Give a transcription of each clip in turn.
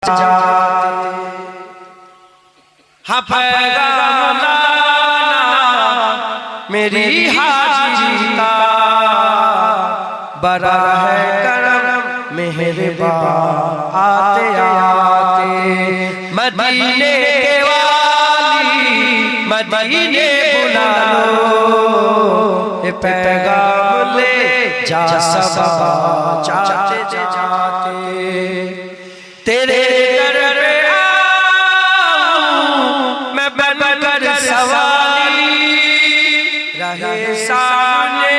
جاتے ہاں پیغام لانا میری حاجی کا بڑا ہے کرم مہربان آتے آتے مدینے کے والی مدینے بلا لو یہ پیغام لے جا سبا جاتے جاتے تیرے در پہ آؤں میں بن کر سوالی رہے سامنے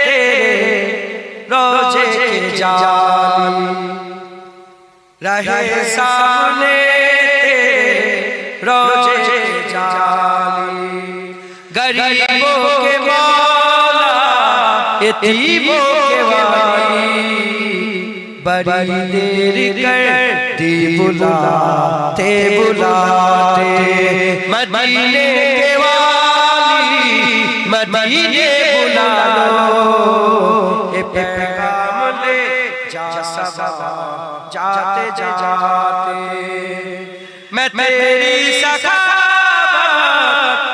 تیرے روزے کے جالی رہے سامنے تیرے روزے کے جالی غریبوں کے مولا یتیموں کے والی بڑی دیر کرتی بلاتے بلاتے مدینے کے والی مدینے بلا لو یہ پیغام لے جا سبا جاتے جاتے میں تیری سخاوت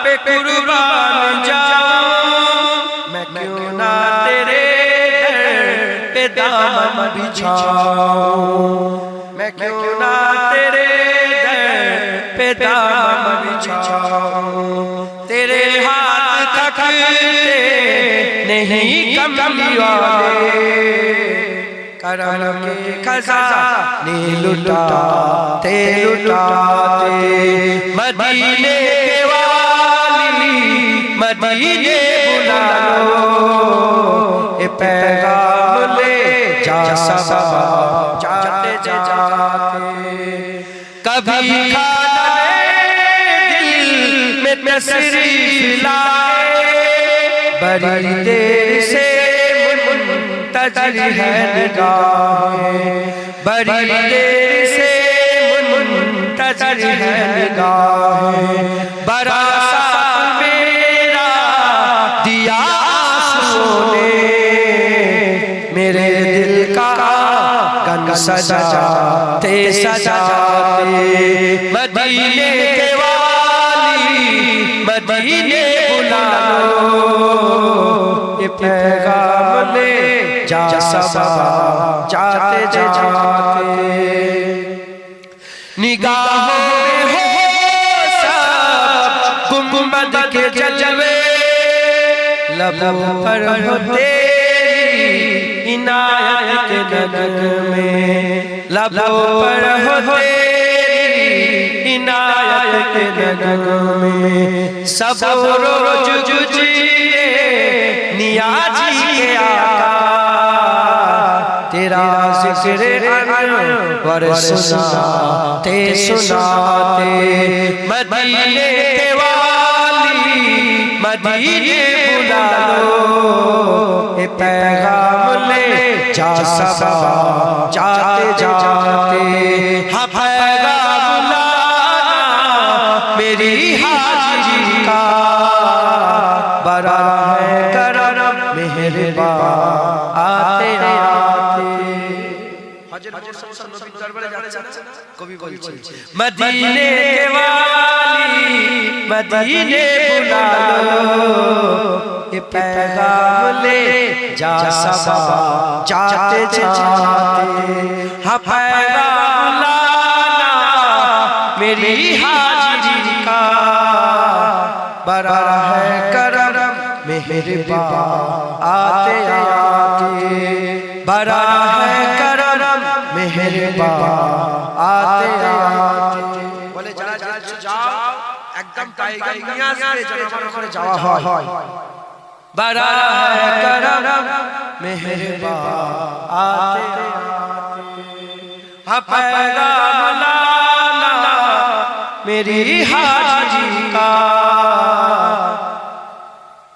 پہ قربان جاؤں میں کیوں نہ تیرے در پہ دامن بچھاؤں میں کیوں نہ تیرے در پہ دامن بچھاؤں تیرے ہاتھ تھکتے نہیں کملی والے کرم کے خزانے لٹاتے لٹاتے مدینے کے والی مدینے بلا لو یہ پیغام لے جا سبا جاتے جاتے کبھی کھانے دل میں تشریف لائے بڑی دیر سے منتظر ہے نگاہیں بڑی دیر سے منتظر ہے نگاہیں بڑا سا میرا دیا آنسوؤں نے میرے دل کا گن سجاتے سجاتے مدینے کے والی مدینے بلا لو یہ پیغام لے جا سبا جاتے جاتے نگاہوں میں ہو سب گنبد کے جلوے لبوں پر ہو تیری عنایت کے نغمے لبوں پر ہو تیری عنایت کے نغمے سب روز ججیے نیازی کے آقا تیرا ذکر انور سناتے سناتے مدینے کے والی مدینے بلا لو یہ پیغام لے جا سبا جاتے جاتے ہاں پیغام لانا میری حاجی کا بڑا ہے کرم مہربان آتے آتے مدینے کے والی مدینے بلا لو یہ پیغام لے جا سبا جاتے جاتے ہاں پیغام لانا میری حاجی کا بڑا ہے کرم مہربان آتے آتے بڑا ہے کرم مہربان آتے آتے بولے جا جاؤ একদম টাইগার নিয়ে আসবে যেন আমার ওখানে যাওয়া হয় بڑا ہے کرم مہربان آتے آتے ہاں پیغام لانا میری حاجی کا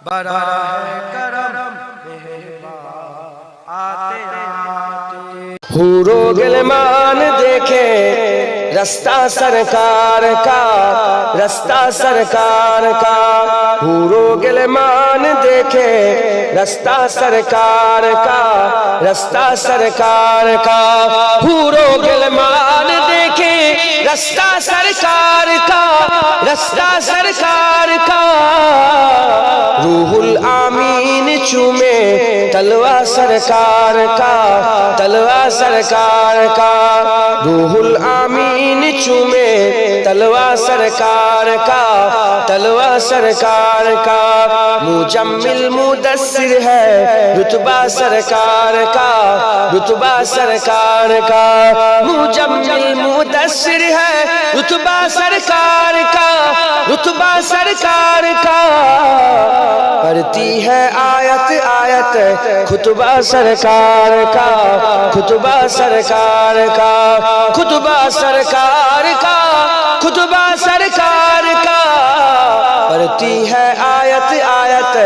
بڑا ہے کرم مہربان آتے آتے حور و غلمان دیکھے رستہ سرکار کا رستہ سرکار کا حور و غلمان دیکھے رستہ سرکار کا رستہ سرکار کا حور و غلمان دیکھے رستہ سرکار کا، رستہ سرکار کا، روح الامین چومے تلوا سرکار کا، تلوا سرکار کا، روح الامین چومے تلوا سرکار کا، تلوا سرکار کا، مجمل مدثر ہے رتبہ سرکار کا، رتبہ سرکار کا، مجمل مدثر ہے رتبہ سرکار کا، رتبہ سرکار کا، پڑھتی ہے آیت آیت خطبہ سرکار کا، خطبہ سرکار کا، خطبہ سرکار کا، خطبہ سرکار کا، پڑھتی ہے آیت آیت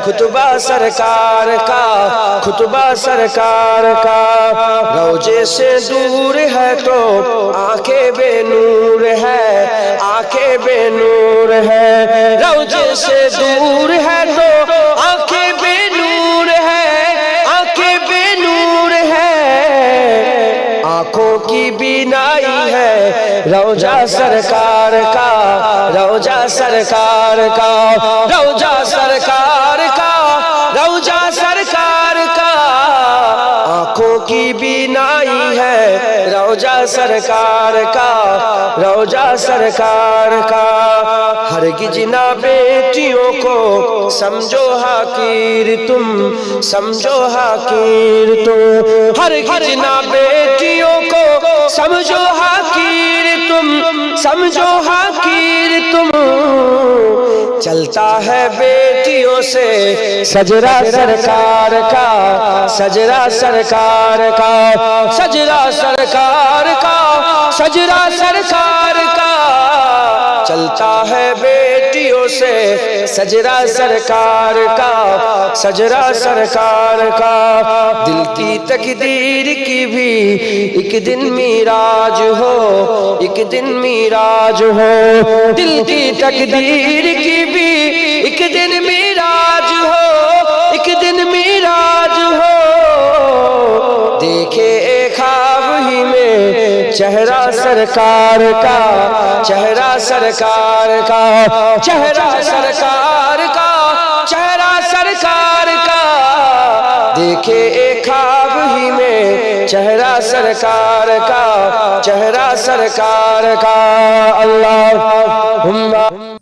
خطبہ سرکار کا، خطبہ سرکار کا، روضے سے دور ہے تو آنکھیں بے نور ہے، آنکھیں بے نور ہے، روضے سے دور ہے تو آنکھیں بے نور ہے، آنکھیں بے نور ہے، آنکھوں کی بینائی ہے روضہ سرکار کا، روضہ سرکار کا، روضہ سرکار کا، روضہ سرکار کا، آنکھوں کی بینائی ہے روضہ سرکار کا، روضہ سرکار کا، ہرگز نہ بیٹیوں کو سمجھو حقیر تم، سمجھو حقیر تم، ہرگز نہ بیٹیوں کو سمجھو حقیر تم، سمجھو حقیر تم، چلتا ہے بیٹیوں سے سجرہ سرکار کا، سجرہ سرکار کا، سجرہ سرکار کا، سجرہ سرکار کا، چلتا ہے بیٹیوں سے سجرہ سرکار کا، سجرہ سرکار کا، دل کی تقدیر کی بھی ایک دن معراج ہو، ایک دن معراج ہو، دل کی تقدیر کی بھی ایک دن معراج ہو، ایک دن معراج ہو، دیکھے ایک خواب ہی میں چہرہ سرکار کا، چہرہ سرکار کا، چہرہ سرکار کا، چہرہ سرکار کا، دیکھے ایک خواب ہی میں چہرہ سرکار کا، چہرہ سرکار کا، اللہم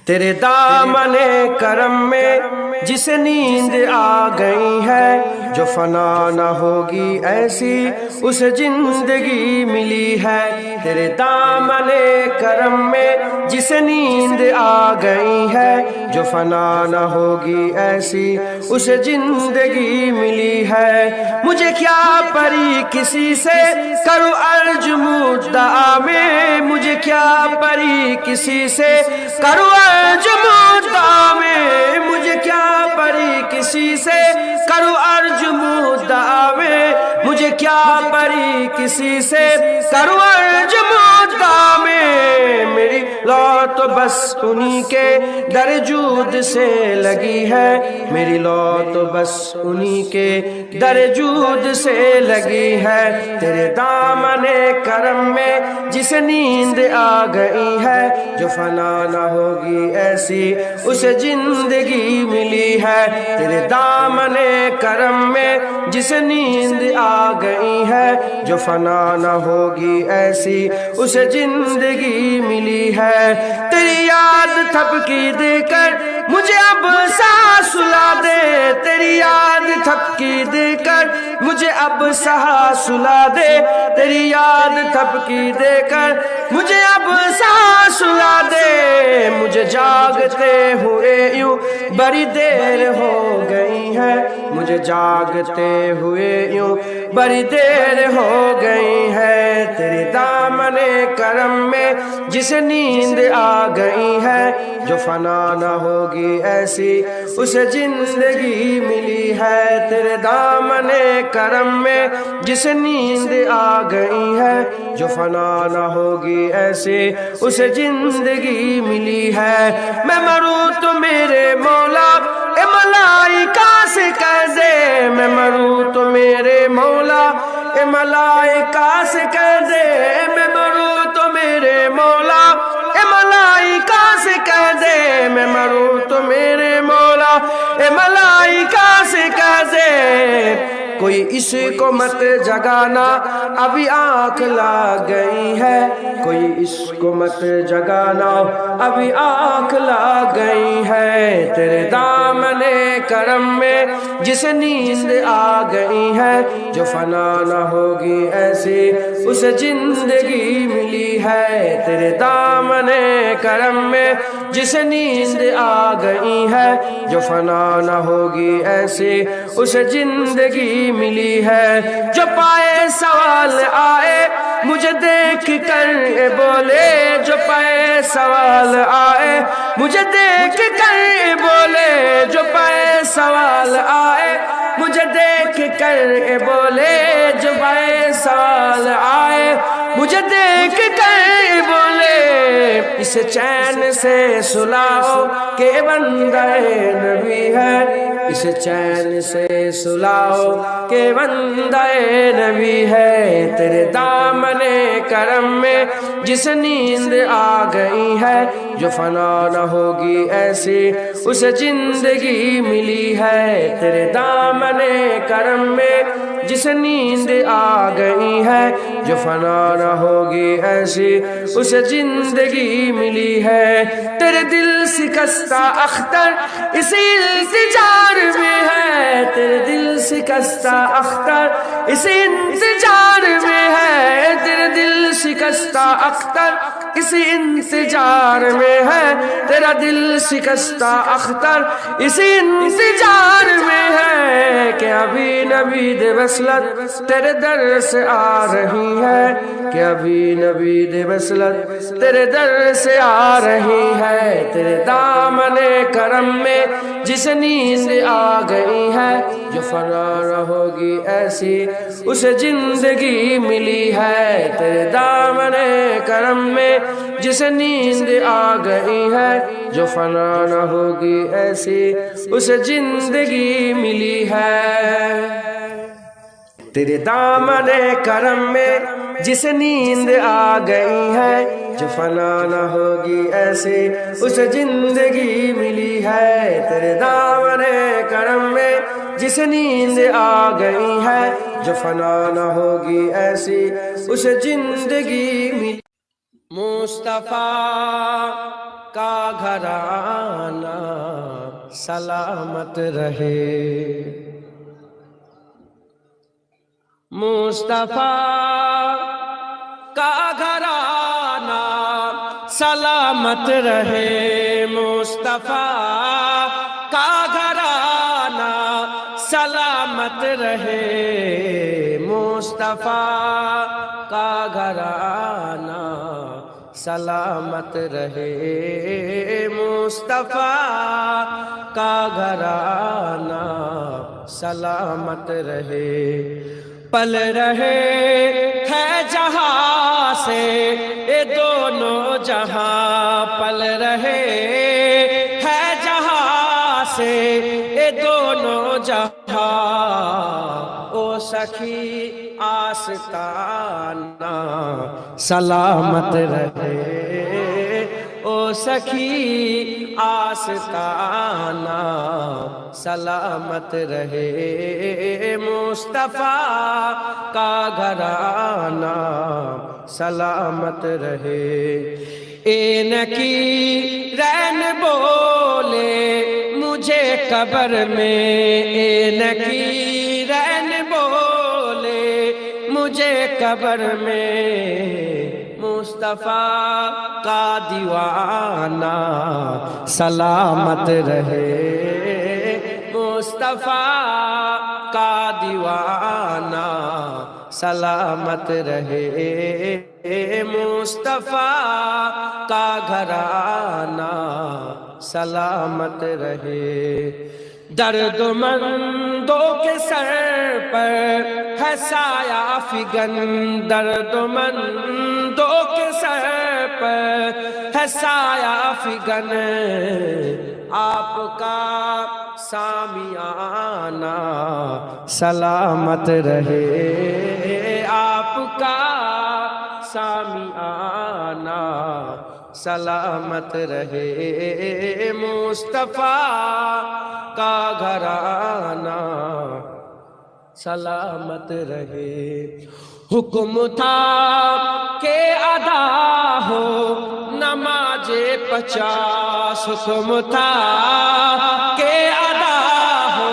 تیرے دامن کرم میں جس نیند آ گئی ہے، جو فنا نہ ہوگی ایسی اسے زندگی ملی ہے، تیرے دامن کرم میں جس نیند آ گئی ہے، جو فنا نہ ہوگی ایسی اسے زندگی ملی ہے، مجھے کیا پری کسی سے کرو عرض مدعا میں، مجھے کیا پری کسی سے کرو عرض مدعا میں، مجھے کیا پری کسی سے کرو عرض مدعا میں، مجھے کیا پری کسی سے کرو عرض مدعا میں، میری لو تو بس انہی کے در جود سے لگی ہے، میری لو تو بس انہی کے در جود سے لگی ہے، تیرے دامن کرم میں جس نیند آ گئی ہے، جو فنا نہ ہوگی ایسی اسے زندگی ملی ہے، تیرے دامن کرم میں جس نیند آ گئی ہے، جو فنا نہ ہوگی ایسی اسے زندگی ملی ہے، تیری یاد تھپکی دے کر مجھے اب سانس سلا دے، تیری یاد تھپکی دے کر مجھے اب سانس سلا دے، تیری یاد تھپکی دے کر مجھے اب سانس سلا دے، مجھے جاگتے ہوئے یوں بڑی دیر ہو گئی ہے، مجھے جاگتے ہوئے یوں بڑی دیر ہو گئی ہے، تیرے دامن کرم میں جس نیند آ گئی ہے، جو فنا نہ ہوگی ایسی اسے زندگی ملی ہے، تیرے دامن کرم میں جس نیند آ گئی ہے، جو فنا نہ ہوگی ایسی اسے زندگی ملی ہے، میں مروں تو میرے مولا اے ملائکہ سے کہہ دے، میں مروں تو میرے مولا اے ملائکہ سے کہہ دے، میں مروں تو میرے اے ملائکہ سے کہہ دے کوئی اس کو مت جگانا ابھی آنکھ لا گئی ہے، کوئی اس کو مت جگانا ابھی آنکھ لا گئی ہے۔ تیرے دامن کرم میں جسے نیند آ گئی ہے، جو فنا نہ ہوگی ایسی اسے زندگی ملی ہے۔ تیرے دامن کرم میں جسے نیند آ گئی ہے، جو فنا نہ ہوگی ایسی اسے زندگی ملی ہے۔ جو پائے سوال آئے مجھے دیکھ کر بولے، جو پائے سوال آئے مجھے دیکھ کر بولے، جو پائے سوال آئے مجھے دیکھ کر بولے، جو پائے سوال آئے مجھے دیکھ کر بولے، اسے چین سے سلاؤ کہ بندہ نبی ہے، اسے چین سے سلاؤ کہ بندہ نبی ہے۔ تیرے دامن کرم میں جس نیند آ گئی ہے، جو فنا نہ ہوگی ایسی اسے زندگی ملی ہے۔ تیرے دامن کرم میں جس نیند آ گئی ہے، جو فنا نہ ہوگی ایسی اسے زندگی ملی ہے۔ تیرے دل شکستہ اختر اسی انتظار میں ہے، تیرے دل شکستہ اختر اسی انتظار میں ہے، تیرے دل شکستہ اختر اسی انتظار میں ہے، تیرا دل شکستہ اختر اسی انتظار میں ہے، کہ ابھی نبید وصلت تیرے در سے آ رہی ہے، کہ ابھی نبید وصلت تیرے در سے آ رہی ہے۔ تیرے دامن کرم میں جس نیند آ گئی ہے، جو فنا نہ ہوگی ایسی اسے زندگی ملی ہے۔ تیرے دامن کرم میں جس نیند آ گئی ہے، جو فنا نہ ہوگی ایسی اسے زندگی ملی ہے۔ تیرے دامن کرم میں جس نیند آ گئی ہے، جو فنا نہ ہوگی ایسی اسے زندگی ملی ہے۔ تیرے دامن کرم میں جس نیند آ گئی ہے، جو فنا نہ ہوگی ایسی اسے زندگی ملی۔ مصطفیٰ کا گھرانہ سلامت رہے، مصطفیٰ کا گھرانہ سلامت رہے، مصطفیٰ کا گھرانہ سلامت رہے، مصطفیٰ کا گھرانہ سلامت رہے، مصطفیٰ کا گھرانہ سلامت رہے۔ پل رہے ہے جہاں سے یہ دونوں جہاں، پل رہے ہے جہاں سے یہ دونوں جہاں، او سخی آستانہ سلامت رہے، او سخی آستانہ سلامت رہے، مصطفیٰ کا گھرانہ سلامت رہے۔ اینکی رین بولے مجھے قبر میں، اینکی رین بولے مجھے قبر میں، مصطفیٰ کا دیوانہ سلامت رہے، مصطفیٰ کا دیوانہ سلامت رہے، مصطفیٰ کا گھرانہ سلامت رہے۔ درد مندوں کے سر پر ہے سایہ فگن، درد مندوں کے سر پر ہے سایہ فگن، آپ کا سامیانہ سلامت رہے، آپ کا سامیانہ سلامت رہے، مصطفیٰ کا گھرانہ سلامت رہے۔ حکم تھا کہ ادا ہو نماز 50، حکم تھا کہ ادا ہو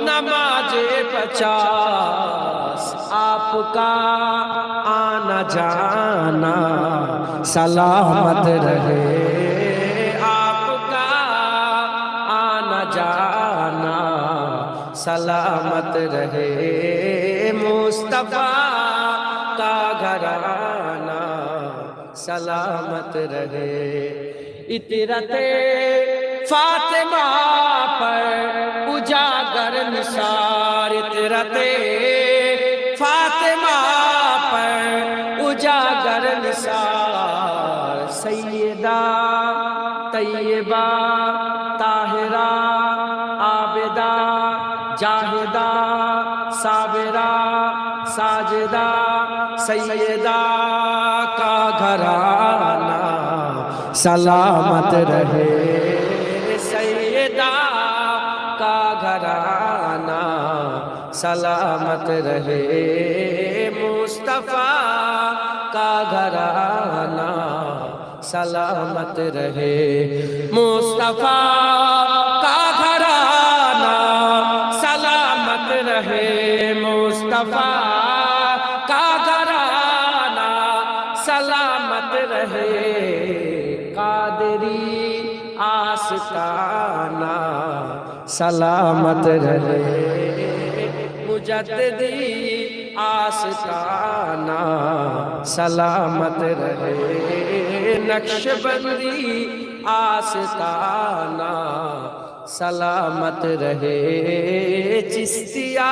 نماز 50، آپ کا آنا جانا سلامت رہے، آپ کا آنا جانا سلامت رہے، مصطفیٰ کا گھرانہ سلامت رہے۔ اطرت فاطمہ پر اجاگر نثار، اطرت فاطمہ پر اجاگر نثار، سیدہ طیبہ طاہرہ عابدہ جاہدہ صابرہ ساجدہ سیدہ کا گھرانہ سلامت رہے، سیدہ کا گھرانہ سلامت رہے، مصطفیٰ کا گھرانہ سلامت رہے، مصطفیٰ کا گھرانہ سلامت رہے، مصطفیٰ کا گھرانہ سلامت رہے، قادری آستانہ سلامت رہے، مجددی آستانہ سلامت رہے، نقشبندی آستانہ سلامت رہے، چشتیہ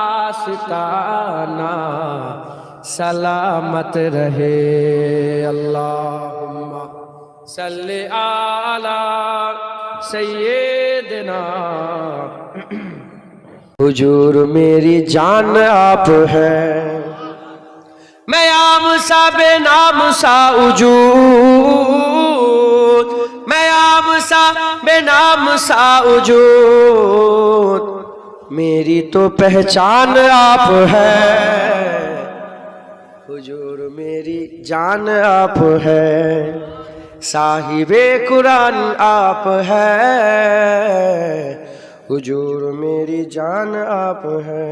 آستانہ سلامت رہے۔ اللہم صلی علی سیدنا، حضور میری جان آپ ہے، میں عام سا بے نام سا وجود، میں عام سا بے نام سا وجود، میری تو پہچان آپ ہے، حضور میری جان آپ ہے، صاحب قرآن آپ ہے، حضور میری جان آپ ہے،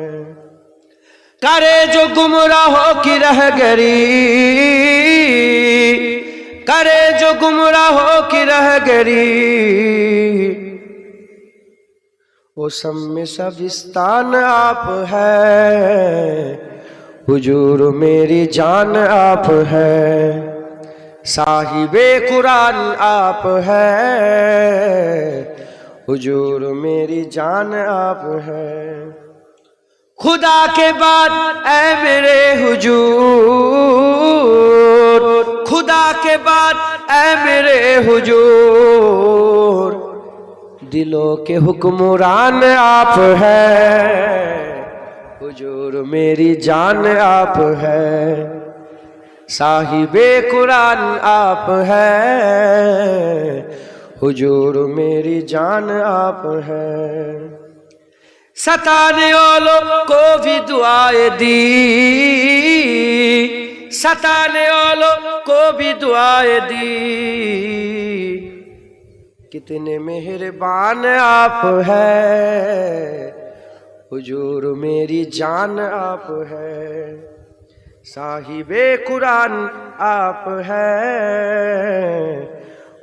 کرے جو گمراہوں کی رہگری، کرے جو گمراہوں کی رہگری، وہ سب میں سبستان آپ ہے، حضور میری جان آپ ہے، صاحب قرآن آپ ہے، حضور میری جان آپ ہے، خدا کے بعد اے میرے حضور، خدا کے بعد اے میرے حضور، دلوں کے حکمران آپ ہے، حضور میری جان آپ ہے، صاحب قرآن آپ ہے، حضور میری جان آپ ہے، ستانے والوں کو بھی دعائیں دی، ستانے والوں کو بھی دعائیں دی، کتنے مہربان آپ ہے، حضور میری جان آپ ہے، صاحب قرآن آپ ہے،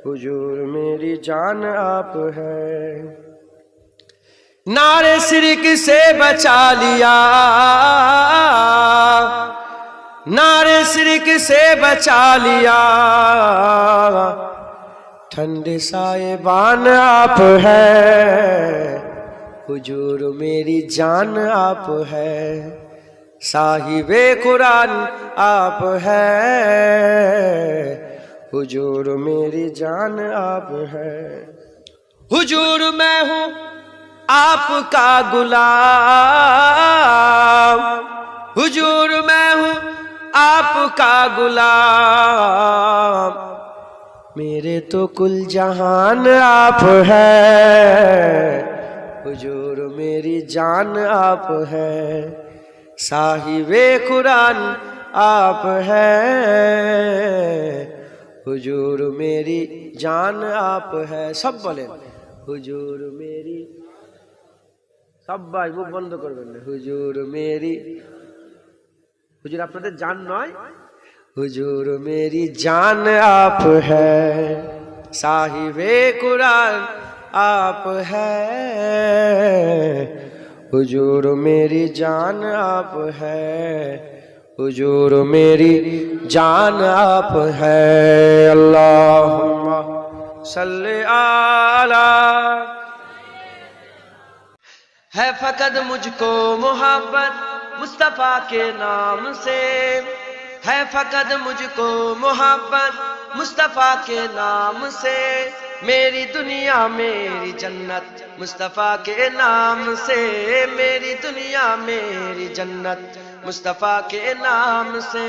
حضور میری جان آپ ہے، نعرے شرک سے بچا لیا، نعرے شرک سے بچا لیا، ٹھنڈے سائبان آپ ہے، حضور میری جان آپ ہے، صاحب قرآن آپ ہے، حضور میری جان آپ ہے، حضور میں ہوں آپ کا غلام، حضور میں ہوں آپ کا غلام، میرے تو کل جہان آپ ہے، حضور میری جان آپ ہیں، صاحب قرآن آپ ہیں، حضور میری جان آپ ہے۔ سب بولیں حضور میری، সব ভাই মুখ বন্ধ করবেন না। হুজুর মেরি, হুজুর আপনাদের জান নয়, হুজুর মেরি জান আপ হ্যায়, সাহিবে কুরআন আপ হ্যায়, হুজুর মেরি জান আপ হ্যায়, হুজুর মেরি জান আপ হ্যায়। আল্লাহুম্মা সাল্লি আলা। ہے فقط مجھ کو محبت مصطفیٰ کے نام سے، ہے فقط مجھ کو محبت مصطفیٰ کے نام سے، میری دنیا میری جنت مصطفیٰ کے نام سے، میری دنیا میری جنت مصطفیٰ کے نام سے،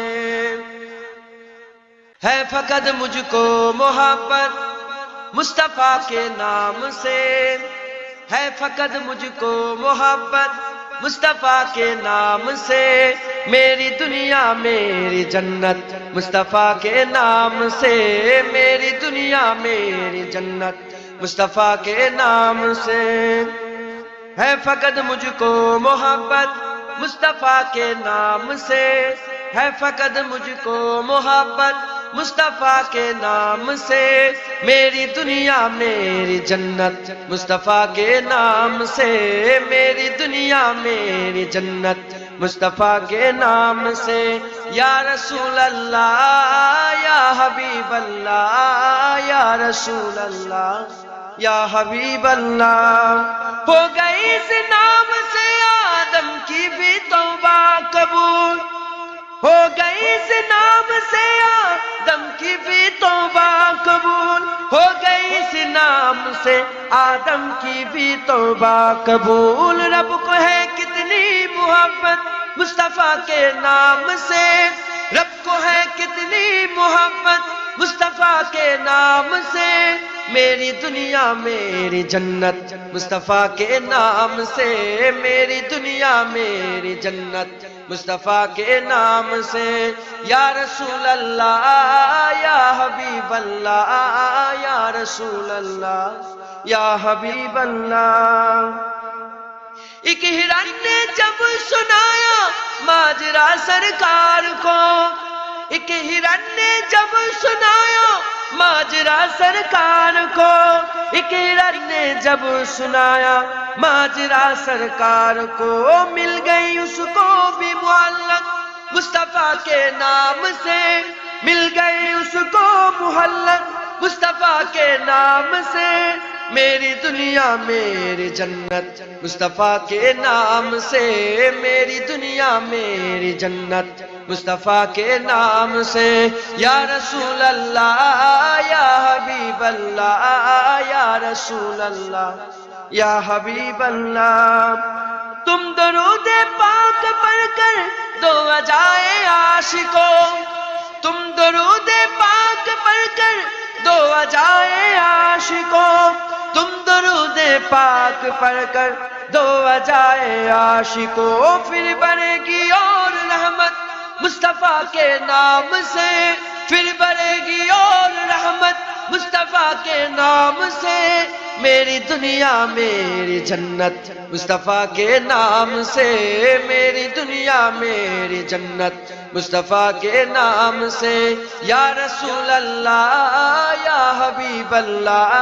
ہے فقط مجھ کو محبت مصطفیٰ کے نام سے، ہے فقط مجھ کو محبت مصطفیٰ کے نام سے، میری دنیا میری جنت مصطفیٰ کے نام سے، میری دنیا میری جنت مصطفیٰ کے نام سے، ہے فقط مجھ کو محبت مصطفیٰ کے نام سے، ہے فقط مجھ کو محبت مصطفیٰ کے نام سے، میری دنیا میری جنت مصطفیٰ کے نام سے، میری دنیا میری جنت مصطفیٰ کے نام سے، یا رسول اللہ یا حبیب اللہ، یا رسول اللہ یا حبیب اللہ، ہو گئی اس نام سے آدم کی بھی توبہ قبول، ہو گئی اس نام سے آدم کی بھی توبہ قبول، ہو گئی اس نام سے آدم کی بھی توبہ قبول، رب کو ہے کتنی محبت مصطفیٰ کے نام سے، رب کو ہے کتنی محبت مصطفیٰ کے نام سے، میری دنیا میری جنت مصطفیٰ کے نام سے، میری دنیا میری جنت مصطفیٰ کے نام سے، یا رسول اللہ یا حبیب اللہ، یا رسول اللہ یا حبیب اللہ۔ ایک ہرن نے جب سنایا ماجرا سرکار کو، ایک ہرن نے جب سنایا ماجرا سرکار کو، ایک ہرن نے جب سنایا ماجرا سرکار کو، مل گئی اس کو بھی معلق مصطفیٰ کے نام سے، مل گئی اس کو معلق مصطفیٰ کے نام سے، میری دنیا میری جنت مصطفیٰ کے نام سے، میری دنیا میری جنت مصطفیٰ کے نام سے، یا رسول اللہ یا حبیب اللہ، یا رسول اللہ یا حبیب اللہ، تم درود پاک پڑھ کر دو اجائے عاشقوں، تم درود پاک پڑھ کر دو اجائے عاشقوں، تم درود پاک پڑھ کر دو اجائے عاشقوں، پھر بڑھے گی اور رحمت مصطفیٰ کے نام سے، پھر بڑھے گی اور رحمت مصطفیٰ کے نام سے، میری دنیا میری جنت مصطفیٰ کے نام سے، میری دنیا میری جنت مصطفیٰ کے نام سے، یا رسول اللہ یا حبیب اللہ،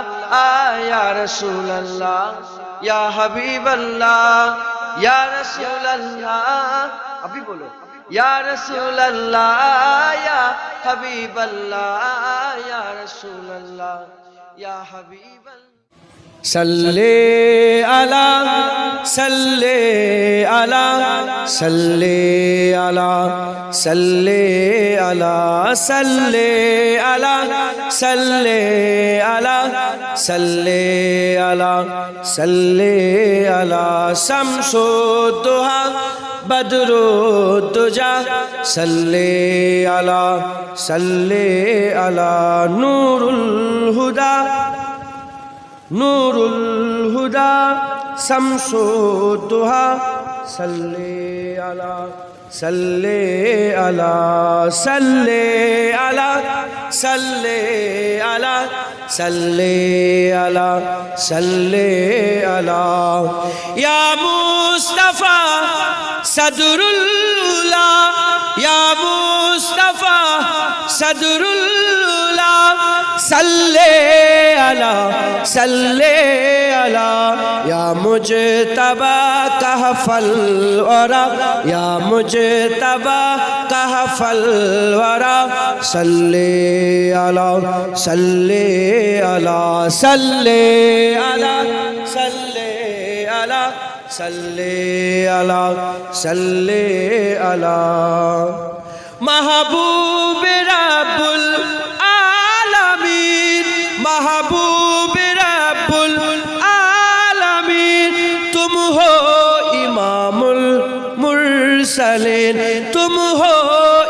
یا رسول اللہ یا حبیب اللہ، یا رسول اللہ، ابھی بولو، یا رسول اللہ یا حبیب اللہ، یا رسول اللہ یا حبیب اللہ۔ صلی علی صلی علی صلی علی صلی علی صلی علی صلی علی صلی علی صلی علی شمس الضحی بدر الدجى صلی علی نور الہدی نور الہدی شمس الضحیٰ صلی علی صلی علی صلی علی صلی علی صلی علی صلی علی یا مصطفیٰ صدر اللہ یا مصطفیٰ صدر اللہ صلی علی یا مجتبی کہف الورا یا مجتبی کہف الورا صلی علی صلی علی صلی علی صلی علی صلی علی صلی علی محبوب رب العالمین محبوب رب العالمین تم ہو امام المرسلین تم ہو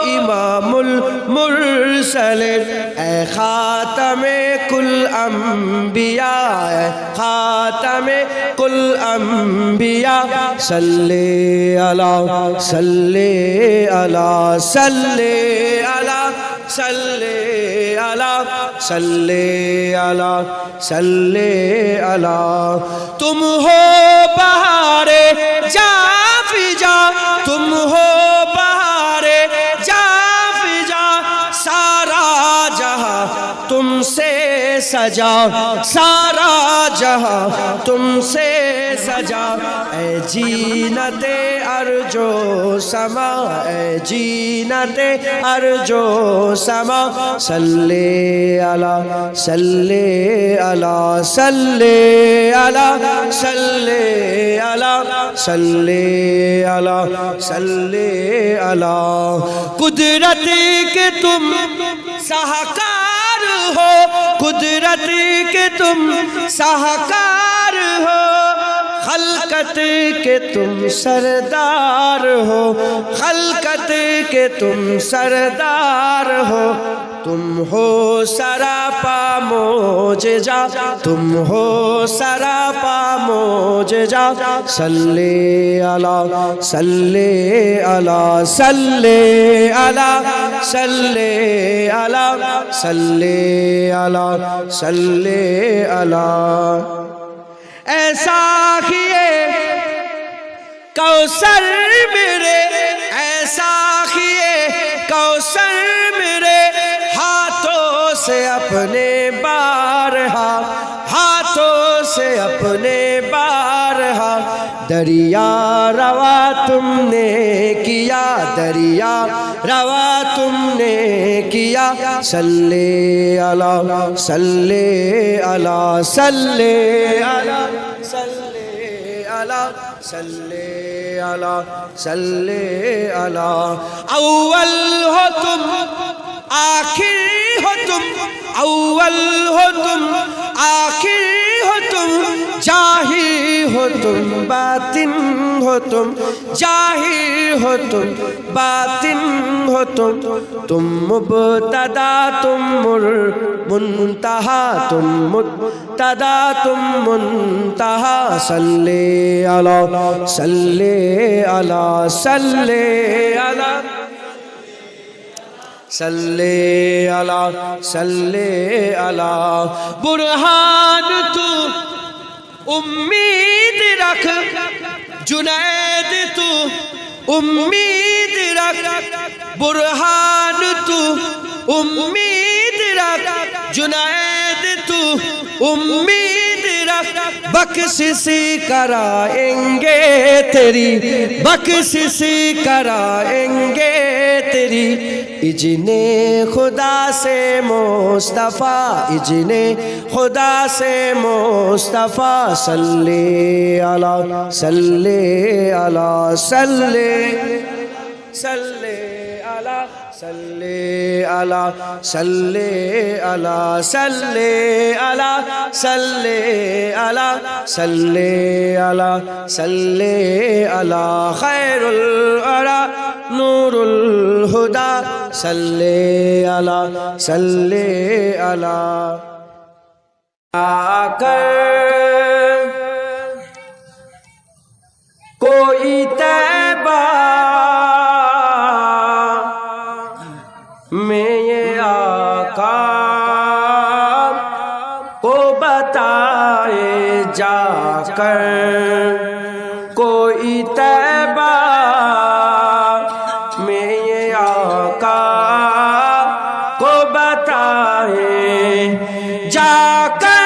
امام المرسلین اے خاتم کل انبیاء اے خاتم کل انبیاء صلی علی صلی علی صلی علی صلی علی صلی علی صلی علی تم ہو بہار جافجا تم ہو بہار جافجا سارا جہاں تم سے سجا سارا جہاں تم سے سجا اے جینت ارجو سما اے جینت ارجو سما صلی علی صلی علی صلی علی صلی علی صلی علی صلی علی قدرت کے تم سہکار ہو قدرت کے تم سہکار ہو خلقت کے تم سردار ہو خلقت کے تم سردار ہو تم ہو سراپا معجزہ تم ہو سراپا معجزہ صلی علی صلی علی صلی علی صلی علی صلی علی صلی علی ایسا کیے کوثر میرے ایسا کیے کوثر میرے ہاتھوں سے اپنے بارہا ہاتھوں سے اپنے بارہا دریا روا تم نے کیا دریا روا تم نے کیا صلی علی صلی علی صلی علی صلی علی صلی علی صلی علی اول ہو تم آخر ہو تم اول ہو تم آخر ہو تم ظاہر ہو تم باطن ہو تم ظاہر ہو تم باطن ہو تم مبتدا تم منتہا تم مبتدا تم منتہا صلی علی صلی علی صلی علی صلی علی صلی علی برہان تو امید رکھ جنید تو امید رکھ برہان تو امید رکھ جنید تو امید رکھ بخشش کرائیں گے تیری بخشش کرائیں گے تیری اذن خدا سے مصطفیٰ اذن خدا سے مصطفیٰ صلی علی صلی علی صلی صلی علی صلی علی صلی علی صلی علی صلی علی صلی علی صلی علی خیر الورا نور الہدی صلی علی صلی علی آقا کو بتائے جا کر کوئی طیبہ میں یہ آقا کو بتائے جا کر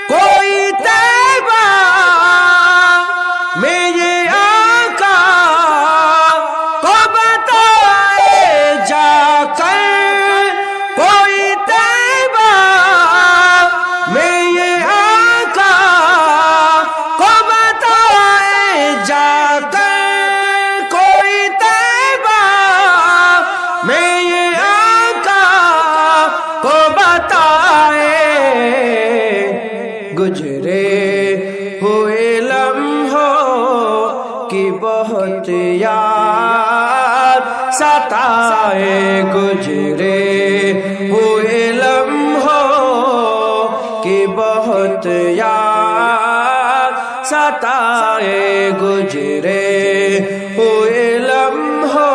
کوئی طیبہ میں یہ آقا کو بتائے جا کر کوئی طیبہ میں یہ آقا کو بتائے جا کر کوئی طیبہ میں یہ آقا کو بتائے گزرے ہوئے لمحوں کی بہت یاد ستائے گزرے ہوئے لمحوں کی بہت یاد ستائے گزرے ہوئے لمحوں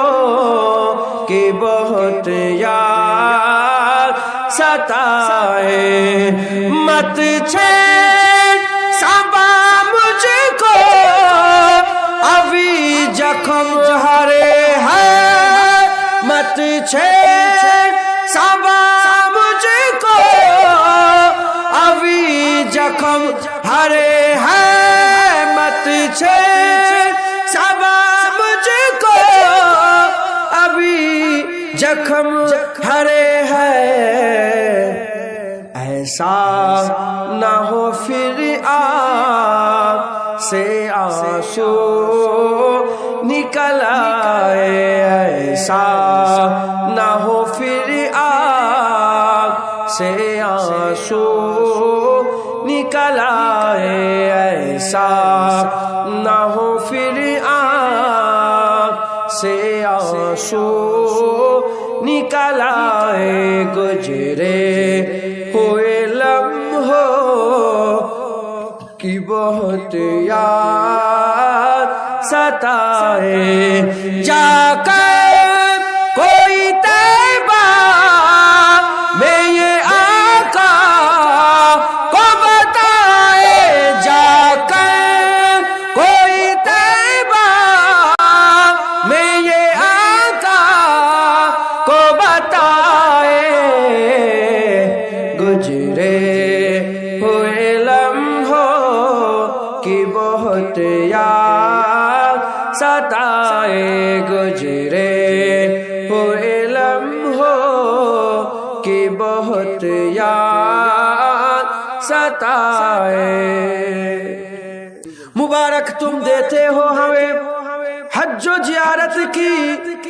کی بہت یاد ستائے مت چھیڑ صبا مجھ کو ابھی زخم ہرے ہیں مت چھیڑ صبا مجھ کو ابھی زخم ہرے ہیں مت چھیڑ صبا مجھ کو ابھی زخم ہرے ہیں ایسا نہ ہو پھر آنکھ سے آنسو نکل آئے ایسا نہ ہو پھر آنکھ سے آنسو نکل آئے ایسا نہ ہو پھر آنکھ سے آنسو نکل آئے گزرے ہوئے لمحوں کی بہت یاد ستائے جا کر کوئی طیبہ میں یہ آقا کو بتائے جا کر کوئی طیبہ میں یہ آقا کو بتائے گزرے ہوئے لمحوں کی بہت یاد ستائے گزرے ہوئے لمحوں کی بہت یاد ستائے مبارک تم دیتے ہو ہمیں حج و زیارت کی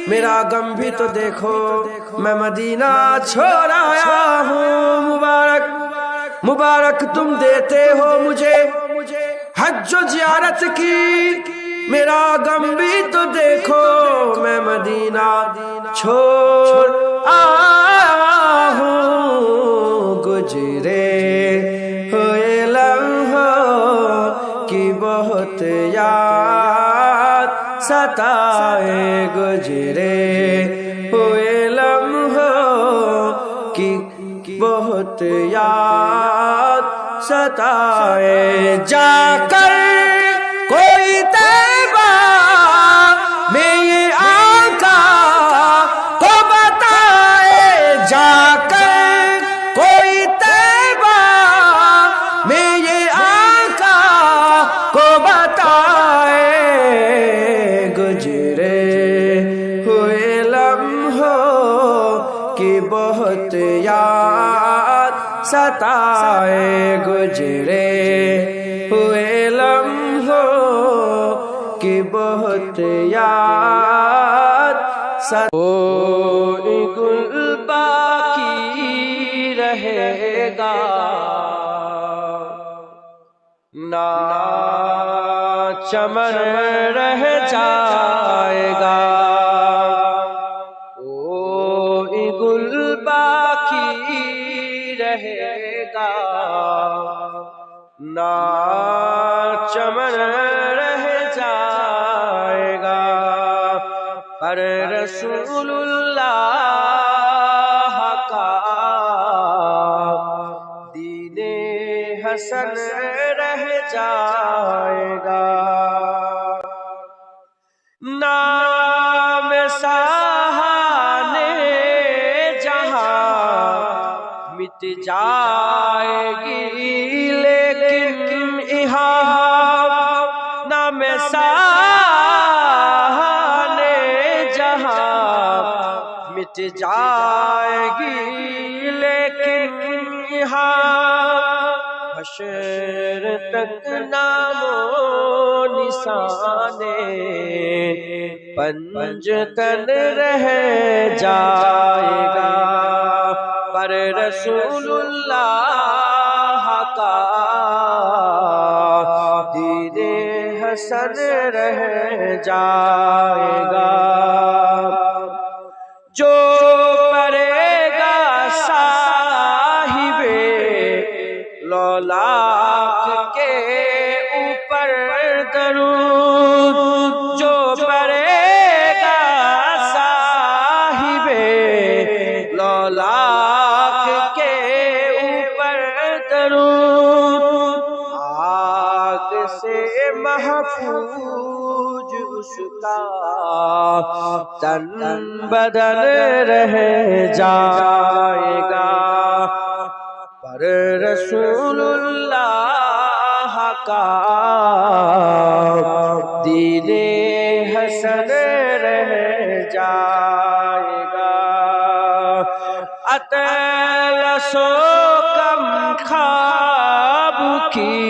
میرا غم بھی تو دیکھو میں مدینہ چھوڑ آیا ہوں مبارک مبارک تم دیتے ہو مجھے حج و زیارت کی میرا غم بھی تو دیکھو میں مدینہ چھوڑ آیا ہوں گزرے ہوئے لمحوں کی بہت یاد ستائے گزرے ہوئے لمحوں کی بہت یاد ستائے جا کر کوئی طیبہ میں یہ آقا کو بتائے جا کر کوئی طیبہ میں یہ آقا کو بتائے گزرے ہوئے لمحوں کی بہت یاد ستائے گزرے ہوئے لمحوں کی بہت یاد کوئی گل باقی رہے گا نہ چمن رہ جائے گا کوئی گل باقی رہے گا نہ چمن رہ جائے گا پر رسول اللہ حسن رہ جائے گا، نام سہانے جہاں مٹ جائے گی، لیکن یہاں نام سہانے جہاں مٹ جائے گی، لیکن یہاں حشر تک نام و نشانے پنجتن رہ جائے گا، پر رسول اللہ کا دین حسن رہ جائے گا، جو پڑھے گا صاحب لولاک کے اوپر درود، جو پڑھے گا صاحب لولاک کے اوپر درود، آگ سے محفوظ اس کا تن بدن رہ جائے گا، پر رسول اللہ کا دین حسن رہ جائے گا، اطلس و کم خواب کی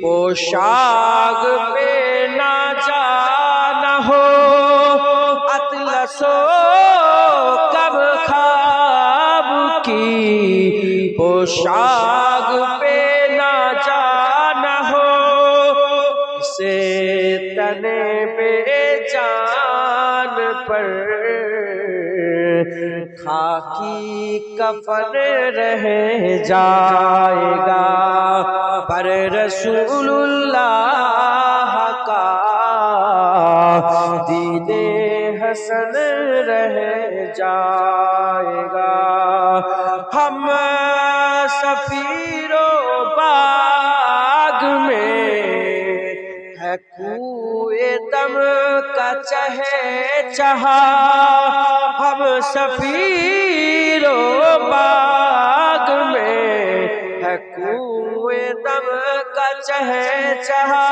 پوشاک پہ نہ جانا ہو، اطلس و کم خواب کی پوشاک پہ نہ جانا ہو، اسے تنے بے جان پر خاکی کفن رہ جائے گا، پر رسول اللہ کا دین حسن رہ جائے گا، ہم صفیر و باغ میں ہے کوئے دم کا چہچہا، ہم صفیر و باغ میں ہے کوئے دم کا چہچہا،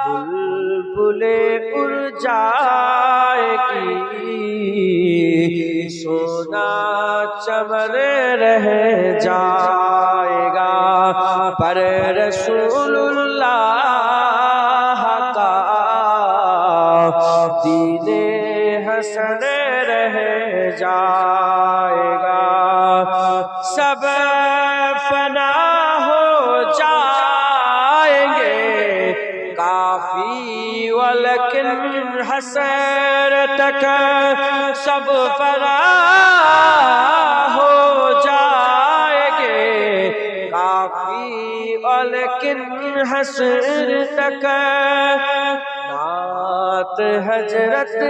بلبلیں اڑ جائے گی، سونا چمن رہ جائے گا، پر رسول اللہ کا دین حسن رہ جائے گا، سب فنا ہو جائیں گے کافی ولیکن حسرتک، سب فنا ہو جائیں گے کافی ولیکن حسرتک، نعت حضرت